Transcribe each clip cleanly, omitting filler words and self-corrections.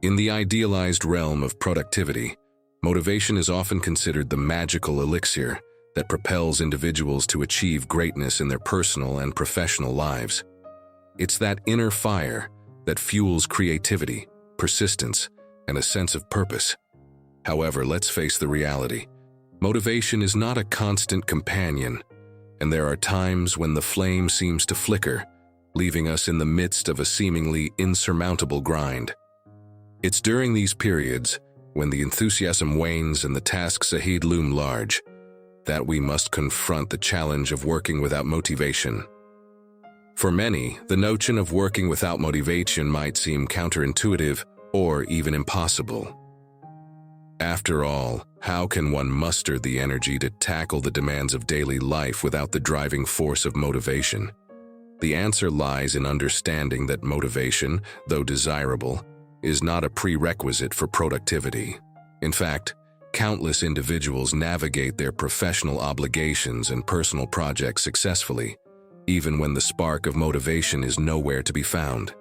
In the idealized realm of productivity, motivation is often considered the magical elixir that propels individuals to achieve greatness in their personal and professional lives. It's that inner fire that fuels creativity, persistence, and a sense of purpose. However, let's face the reality. Motivation is not a constant companion, and there are times when the flame seems to flicker, leaving us in the midst of a seemingly insurmountable grind. It's during these periods, when the enthusiasm wanes and the tasks ahead loom large, that we must confront the challenge of working without motivation. For many, the notion of working without motivation might seem counterintuitive or even impossible. After all, how can one muster the energy to tackle the demands of daily life without the driving force of motivation? The answer lies in understanding that motivation, though desirable, is not a prerequisite for productivity. In fact, countless individuals navigate their professional obligations and personal projects successfully, even when the spark of motivation is nowhere to be found.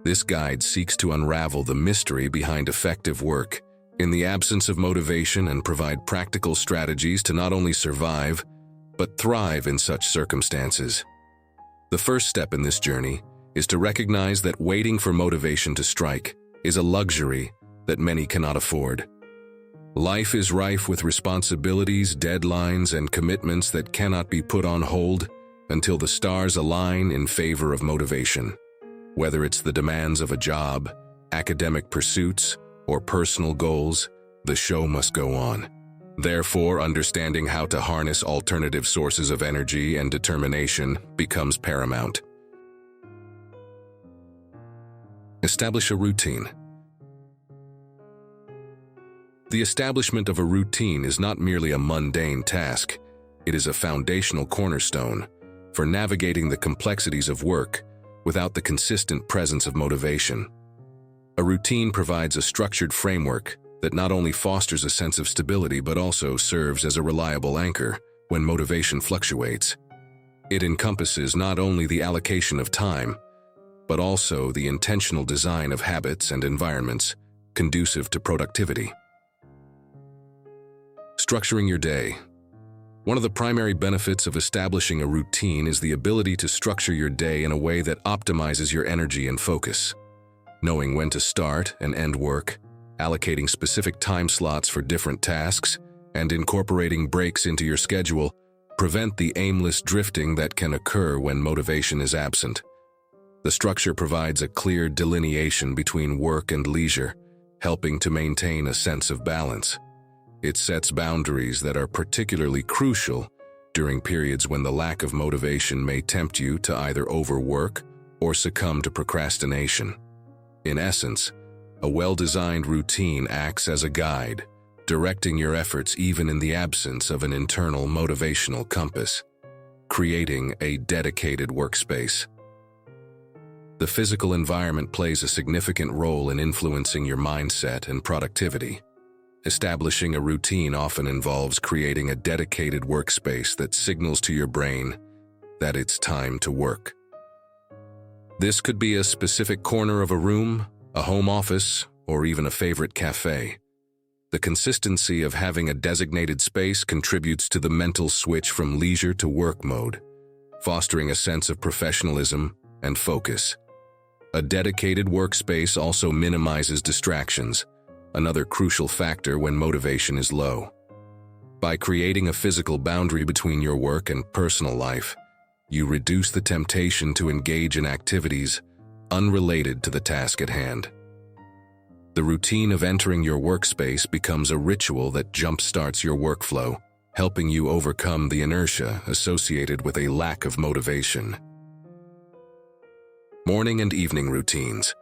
This guide seeks to unravel the mystery behind effective work in the absence of motivation and provide practical strategies to not only survive, but thrive in such circumstances. The first step in this journey is to recognize that waiting for motivation to strike is a luxury that many cannot afford. Life is rife with responsibilities, deadlines, and commitments that cannot be put on hold until the stars align in favor of motivation. Whether it's the demands of a job, academic pursuits, or personal goals, the show must go on. Therefore, understanding how to harness alternative sources of energy and determination becomes paramount. Establish a routine. The establishment of a routine is not merely a mundane task, it is a foundational cornerstone for navigating the complexities of work without the consistent presence of motivation. A routine provides a structured framework that not only fosters a sense of stability but also serves as a reliable anchor when motivation fluctuates. It encompasses not only the allocation of time, but also the intentional design of habits and environments conducive to productivity. Structuring your day. One of the primary benefits of establishing a routine is the ability to structure your day in a way that optimizes your energy and focus. Knowing when to start and end work, allocating specific time slots for different tasks, and incorporating breaks into your schedule prevent the aimless drifting that can occur when motivation is absent. The structure provides a clear delineation between work and leisure, helping to maintain a sense of balance. It sets boundaries that are particularly crucial during periods when the lack of motivation may tempt you to either overwork or succumb to procrastination. In essence, a well-designed routine acts as a guide, directing your efforts even in the absence of an internal motivational compass, creating a dedicated workspace. The physical environment plays a significant role in influencing your mindset and productivity. Establishing a routine often involves creating a dedicated workspace that signals to your brain that it's time to work. This could be a specific corner of a room, a home office, or even a favorite cafe. The consistency of having a designated space contributes to the mental switch from leisure to work mode, fostering a sense of professionalism and focus. A dedicated workspace also minimizes distractions, another crucial factor when motivation is low. By creating a physical boundary between your work and personal life, you reduce the temptation to engage in activities unrelated to the task at hand. The routine of entering your workspace becomes a ritual that jump-starts your workflow, helping you overcome the inertia associated with a lack of motivation. Morning and evening routines.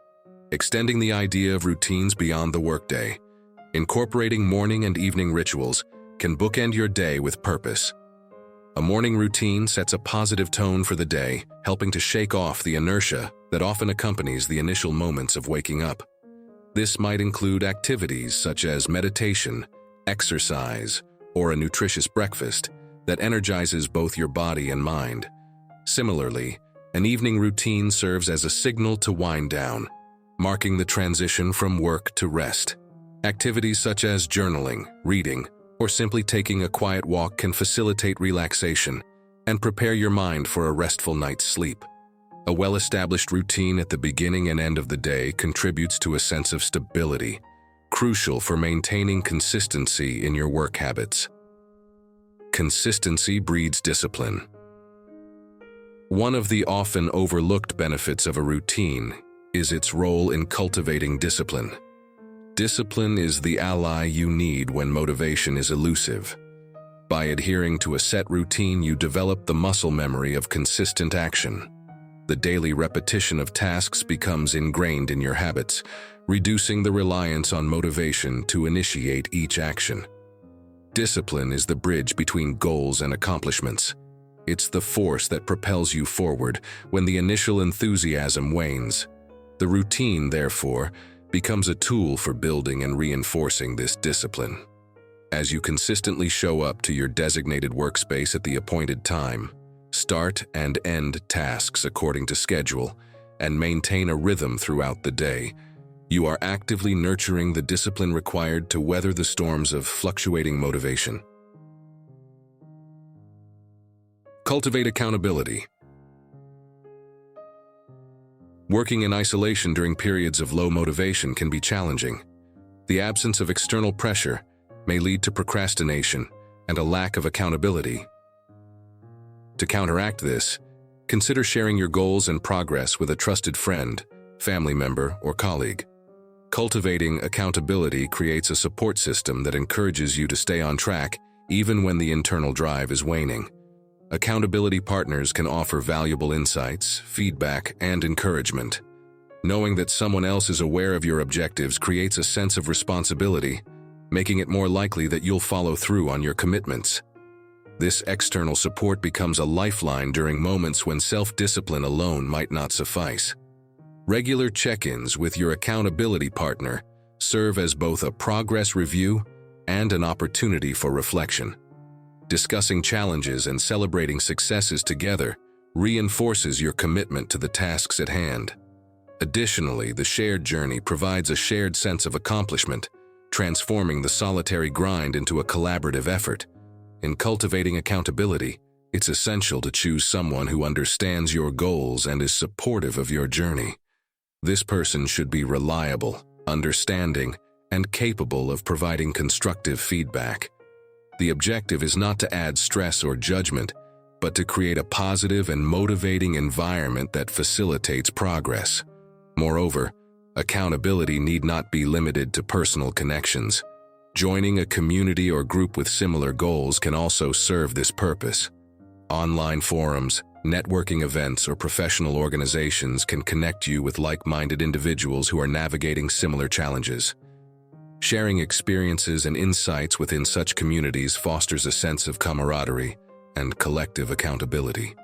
Extending the idea of routines beyond the workday, incorporating morning and evening rituals can bookend your day with purpose. A morning routine sets a positive tone for the day, helping to shake off the inertia that often accompanies the initial moments of waking up. This might include activities such as meditation, exercise, or a nutritious breakfast that energizes both your body and mind. Similarly, an evening routine serves as a signal to wind down, marking the transition from work to rest. Activities such as journaling, reading, or simply taking a quiet walk can facilitate relaxation and prepare your mind for a restful night's sleep. A well-established routine at the beginning and end of the day contributes to a sense of stability, crucial for maintaining consistency in your work habits. Consistency breeds discipline. One of the often overlooked benefits of a routine is its role in cultivating discipline. Discipline is the ally you need when motivation is elusive. By adhering to a set routine, you develop the muscle memory of consistent action. The daily repetition of tasks becomes ingrained in your habits, reducing the reliance on motivation to initiate each action. Discipline is the bridge between goals and accomplishments. It's the force that propels you forward when the initial enthusiasm wanes. The routine, therefore, becomes a tool for building and reinforcing this discipline. As you consistently show up to your designated workspace at the appointed time, start and end tasks according to schedule, and maintain a rhythm throughout the day, you are actively nurturing the discipline required to weather the storms of fluctuating motivation. Cultivate accountability. Working in isolation during periods of low motivation can be challenging. The absence of external pressure may lead to procrastination and a lack of accountability. To counteract this, consider sharing your goals and progress with a trusted friend, family member, or colleague. Cultivating accountability creates a support system that encourages you to stay on track even when the internal drive is waning. Accountability partners can offer valuable insights, feedback, and encouragement. Knowing that someone else is aware of your objectives creates a sense of responsibility, making it more likely that you'll follow through on your commitments. This external support becomes a lifeline during moments when self-discipline alone might not suffice. Regular check-ins with your accountability partner serve as both a progress review and an opportunity for reflection. Discussing challenges and celebrating successes together reinforces your commitment to the tasks at hand. Additionally, the shared journey provides a shared sense of accomplishment, transforming the solitary grind into a collaborative effort. In cultivating accountability, it's essential to choose someone who understands your goals and is supportive of your journey. This person should be reliable, understanding, and capable of providing constructive feedback. The objective is not to add stress or judgment, but to create a positive and motivating environment that facilitates progress. Moreover, accountability need not be limited to personal connections. Joining a community or group with similar goals can also serve this purpose. Online forums, networking events, or professional organizations can connect you with like-minded individuals who are navigating similar challenges. Sharing experiences and insights within such communities fosters a sense of camaraderie and collective accountability.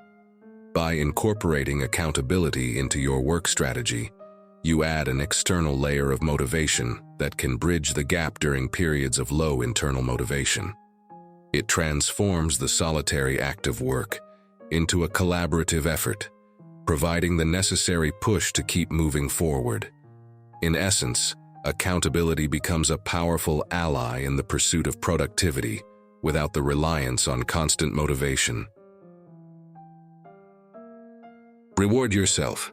By incorporating accountability into your work strategy, you add an external layer of motivation that can bridge the gap during periods of low internal motivation. It transforms the solitary act of work into a collaborative effort, providing the necessary push to keep moving forward. In essence, accountability becomes a powerful ally in the pursuit of productivity without the reliance on constant motivation. Reward yourself.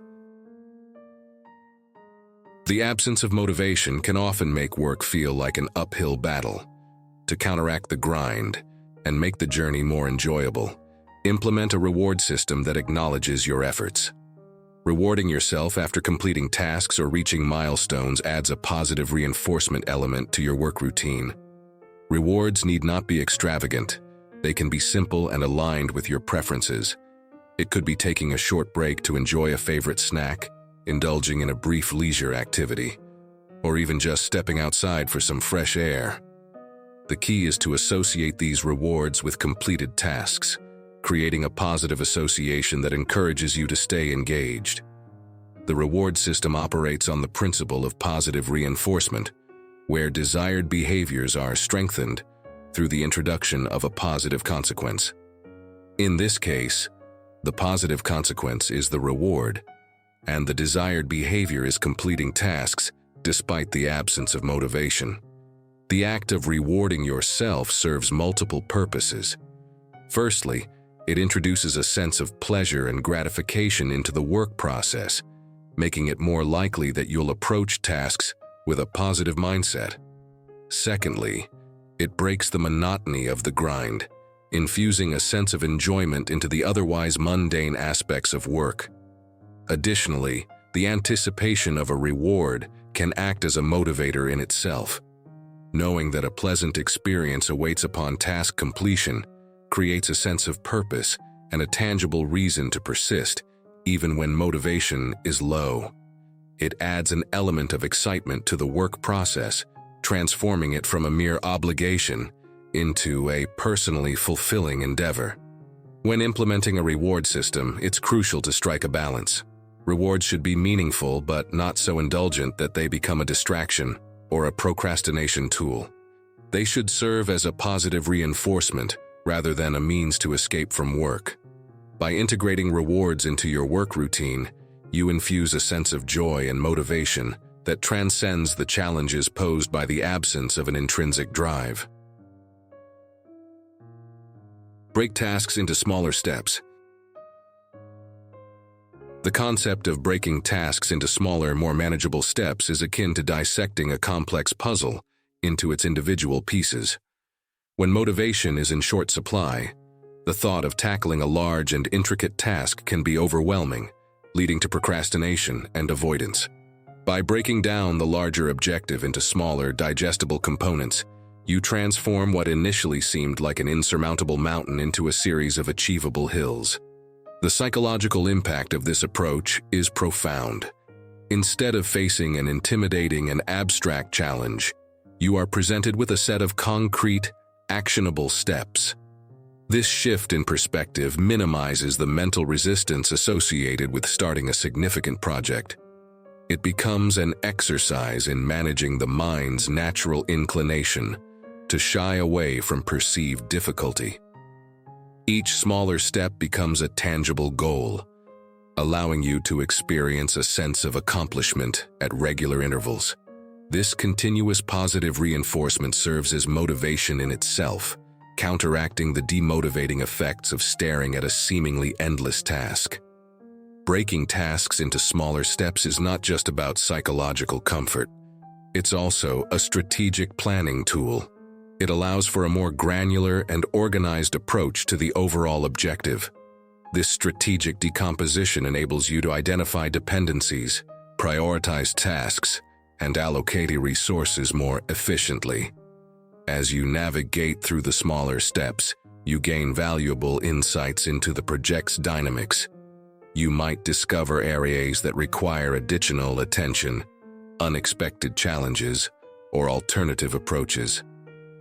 The absence of motivation can often make work feel like an uphill battle. To counteract the grind and make the journey more enjoyable, implement a reward system that acknowledges your efforts. Rewarding yourself after completing tasks or reaching milestones adds a positive reinforcement element to your work routine. Rewards need not be extravagant. They can be simple and aligned with your preferences. It could be taking a short break to enjoy a favorite snack, indulging in a brief leisure activity, or even just stepping outside for some fresh air. The key is to associate these rewards with completed tasks, creating a positive association that encourages you to stay engaged. The reward system operates on the principle of positive reinforcement, where desired behaviors are strengthened through the introduction of a positive consequence. In this case, the positive consequence is the reward, and the desired behavior is completing tasks despite the absence of motivation. The act of rewarding yourself serves multiple purposes. Firstly, it introduces a sense of pleasure and gratification into the work process, making it more likely that you'll approach tasks with a positive mindset. Secondly, it breaks the monotony of the grind, infusing a sense of enjoyment into the otherwise mundane aspects of work. Additionally, the anticipation of a reward can act as a motivator in itself. Knowing that a pleasant experience awaits upon task completion creates a sense of purpose and a tangible reason to persist, even when motivation is low. It adds an element of excitement to the work process, transforming it from a mere obligation into a personally fulfilling endeavor. When implementing a reward system, it's crucial to strike a balance. Rewards should be meaningful but not so indulgent that they become a distraction or a procrastination tool. They should serve as a positive reinforcement rather than a means to escape from work. By integrating rewards into your work routine, you infuse a sense of joy and motivation that transcends the challenges posed by the absence of an intrinsic drive. Break tasks into smaller steps. The concept of breaking tasks into smaller, more manageable steps is akin to dissecting a complex puzzle into its individual pieces. When motivation is in short supply, the thought of tackling a large and intricate task can be overwhelming, leading to procrastination and avoidance. By breaking down the larger objective into smaller, digestible components, you transform what initially seemed like an insurmountable mountain into a series of achievable hills. The psychological impact of this approach is profound. Instead of facing an intimidating and abstract challenge, you are presented with a set of concrete, actionable steps. This shift in perspective minimizes the mental resistance associated with starting a significant project. It becomes an exercise in managing the mind's natural inclination to shy away from perceived difficulty. Each smaller step becomes a tangible goal, allowing you to experience a sense of accomplishment at regular intervals. This continuous positive reinforcement serves as motivation in itself, counteracting the demotivating effects of staring at a seemingly endless task. Breaking tasks into smaller steps is not just about psychological comfort. It's also a strategic planning tool. It allows for a more granular and organized approach to the overall objective. This strategic decomposition enables you to identify dependencies, prioritize tasks, and allocate resources more efficiently. As you navigate through the smaller steps, you gain valuable insights into the project's dynamics. You might discover areas that require additional attention, unexpected challenges, or alternative approaches.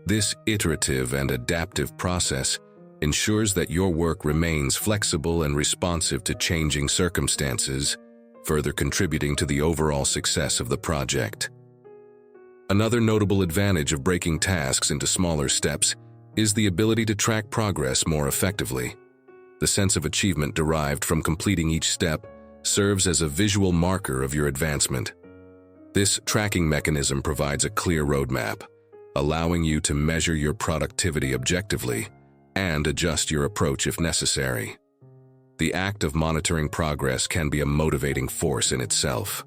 This iterative and adaptive process ensures that your work remains flexible and responsive to changing circumstances, further contributing to the overall success of the project. Another notable advantage of breaking tasks into smaller steps is the ability to track progress more effectively. The sense of achievement derived from completing each step serves as a visual marker of your advancement. This tracking mechanism provides a clear roadmap, allowing you to measure your productivity objectively and adjust your approach if necessary. The act of monitoring progress can be a motivating force in itself.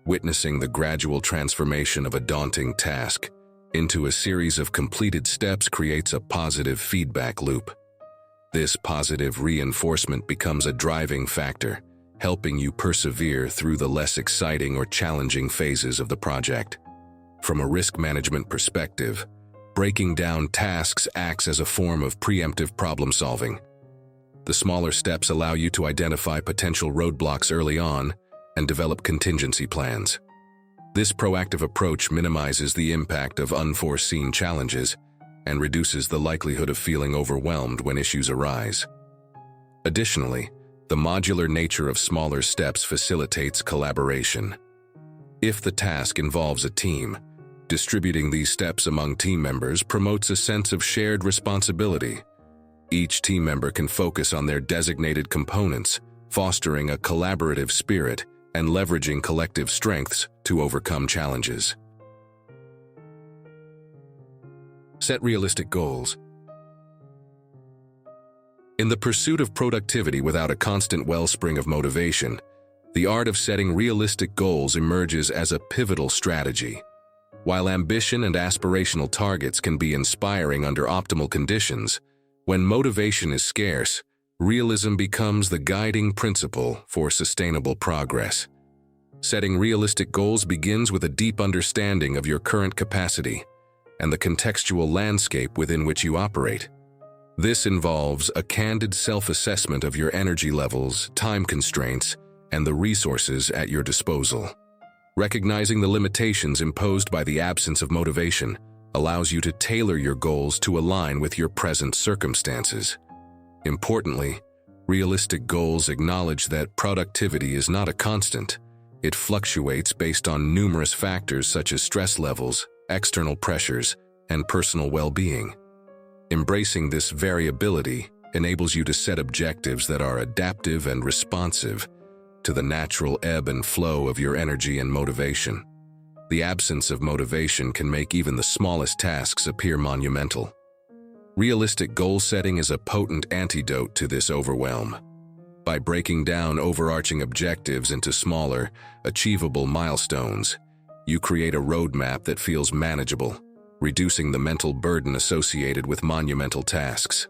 Witnessing the gradual transformation of a daunting task into a series of completed steps creates a positive feedback loop. This positive reinforcement becomes a driving factor, helping you persevere through the less exciting or challenging phases of the project. From a risk management perspective, breaking down tasks acts as a form of preemptive problem solving. The smaller steps allow you to identify potential roadblocks early on and develop contingency plans. This proactive approach minimizes the impact of unforeseen challenges and reduces the likelihood of feeling overwhelmed when issues arise. Additionally, the modular nature of smaller steps facilitates collaboration. If the task involves a team, distributing these steps among team members promotes a sense of shared responsibility. Each team member can focus on their designated components, fostering a collaborative spirit and leveraging collective strengths to overcome challenges. Set realistic goals. In the pursuit of productivity without a constant wellspring of motivation, the art of setting realistic goals emerges as a pivotal strategy. While ambition and aspirational targets can be inspiring under optimal conditions, when motivation is scarce, realism becomes the guiding principle for sustainable progress. Setting realistic goals begins with a deep understanding of your current capacity and the contextual landscape within which you operate. This involves a candid self-assessment of your energy levels, time constraints, and the resources at your disposal. Recognizing the limitations imposed by the absence of motivation allows you to tailor your goals to align with your present circumstances. Importantly, realistic goals acknowledge that productivity is not a constant. It fluctuates based on numerous factors such as stress levels, external pressures, and personal well-being. Embracing this variability enables you to set objectives that are adaptive and responsive to the natural ebb and flow of your energy and motivation. The absence of motivation can make even the smallest tasks appear monumental. Realistic goal setting is a potent antidote to this overwhelm. By breaking down overarching objectives into smaller, achievable milestones, you create a roadmap that feels manageable, reducing the mental burden associated with monumental tasks.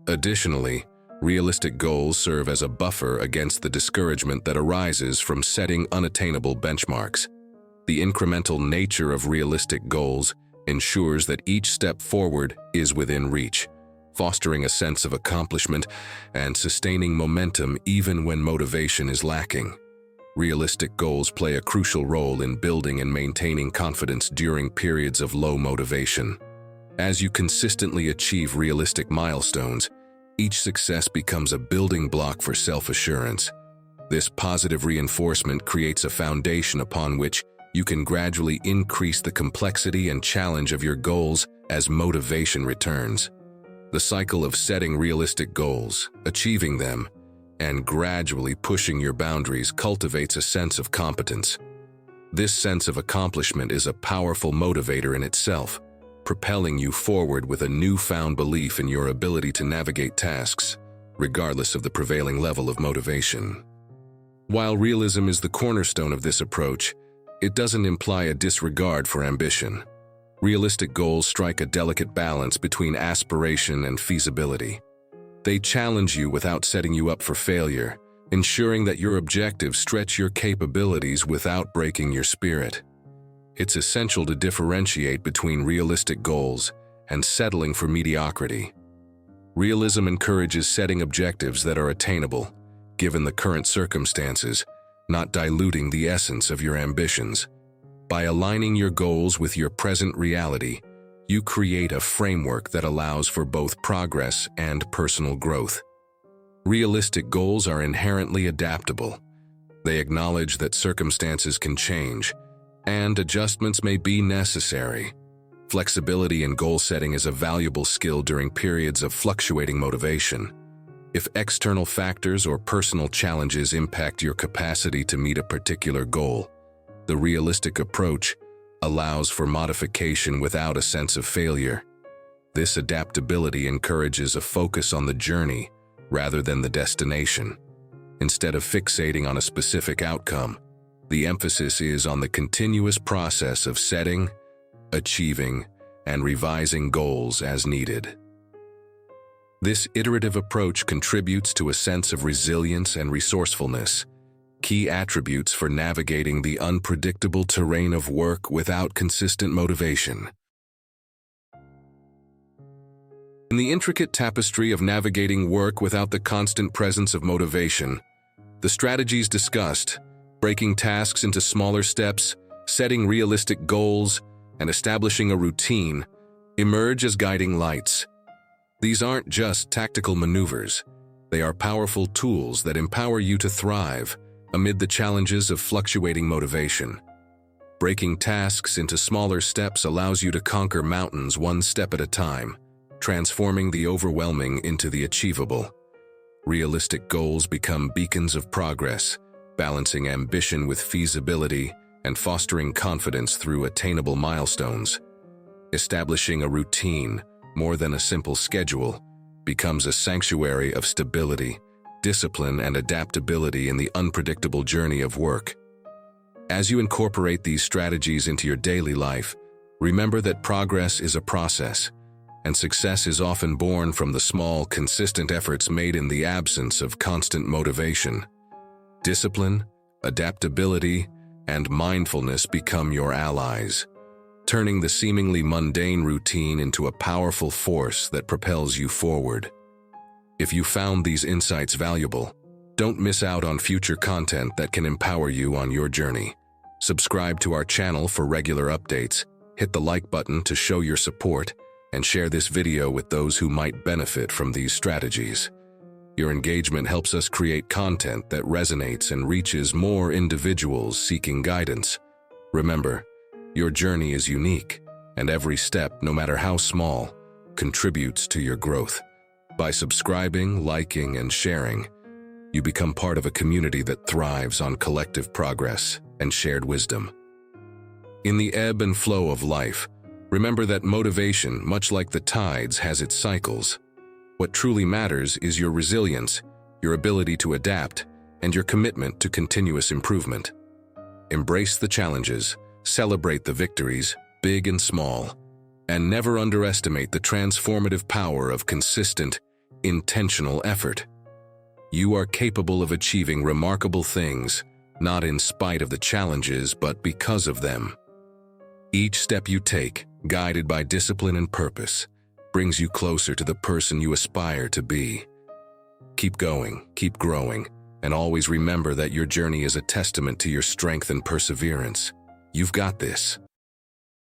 Additionally, realistic goals serve as a buffer against the discouragement that arises from setting unattainable benchmarks. The incremental nature of realistic goals ensures that each step forward is within reach, fostering a sense of accomplishment and sustaining momentum even when motivation is lacking. Realistic goals play a crucial role in building and maintaining confidence during periods of low motivation. As you consistently achieve realistic milestones, each success becomes a building block for self-assurance. This positive reinforcement creates a foundation upon which you can gradually increase the complexity and challenge of your goals as motivation returns. The cycle of setting realistic goals, achieving them, and gradually pushing your boundaries cultivates a sense of competence. This sense of accomplishment is a powerful motivator in itself, propelling you forward with a newfound belief in your ability to navigate tasks, regardless of the prevailing level of motivation. While realism is the cornerstone of this approach, it doesn't imply a disregard for ambition. Realistic goals strike a delicate balance between aspiration and feasibility. They challenge you without setting you up for failure, ensuring that your objectives stretch your capabilities without breaking your spirit. It's essential to differentiate between realistic goals and settling for mediocrity. Realism encourages setting objectives that are attainable, given the current circumstances, not diluting the essence of your ambitions. By aligning your goals with your present reality, you create a framework that allows for both progress and personal growth. Realistic goals are inherently adaptable. They acknowledge that circumstances can change, and adjustments may be necessary. Flexibility in goal setting is a valuable skill during periods of fluctuating motivation. If external factors or personal challenges impact your capacity to meet a particular goal, the realistic approach allows for modification without a sense of failure. This adaptability encourages a focus on the journey rather than the destination. Instead of fixating on a specific outcome, the emphasis is on the continuous process of setting, achieving, and revising goals as needed. This iterative approach contributes to a sense of resilience and resourcefulness, key attributes for navigating the unpredictable terrain of work without consistent motivation. In the intricate tapestry of navigating work without the constant presence of motivation, the strategies discussed, breaking tasks into smaller steps, setting realistic goals, and establishing a routine, emerge as guiding lights. These aren't just tactical maneuvers. They are powerful tools that empower you to thrive amid the challenges of fluctuating motivation. Breaking tasks into smaller steps allows you to conquer mountains one step at a time, transforming the overwhelming into the achievable. Realistic goals become beacons of progress, balancing ambition with feasibility and fostering confidence through attainable milestones. Establishing a routine, more than a simple schedule, becomes a sanctuary of stability, discipline, and adaptability in the unpredictable journey of work. As you incorporate these strategies into your daily life, remember that progress is a process, and success is often born from the small, consistent efforts made in the absence of constant motivation. Discipline, adaptability, and mindfulness become your allies, turning the seemingly mundane routine into a powerful force that propels you forward. If you found these insights valuable, don't miss out on future content that can empower you on your journey. Subscribe to our channel for regular updates, hit the like button to show your support, and share this video with those who might benefit from these strategies. Your engagement helps us create content that resonates and reaches more individuals seeking guidance. Remember, your journey is unique, and every step, no matter how small, contributes to your growth. By subscribing, liking, and sharing, you become part of a community that thrives on collective progress and shared wisdom. In the ebb and flow of life, remember that motivation, much like the tides, has its cycles. What truly matters is your resilience, your ability to adapt, and your commitment to continuous improvement. Embrace the challenges, celebrate the victories, big and small, and never underestimate the transformative power of consistent, intentional effort. You are capable of achieving remarkable things, not in spite of the challenges, but because of them. Each step you take, guided by discipline and purpose, brings you closer to the person you aspire to be. Keep going, keep growing, and always remember that your journey is a testament to your strength and perseverance. You've got this.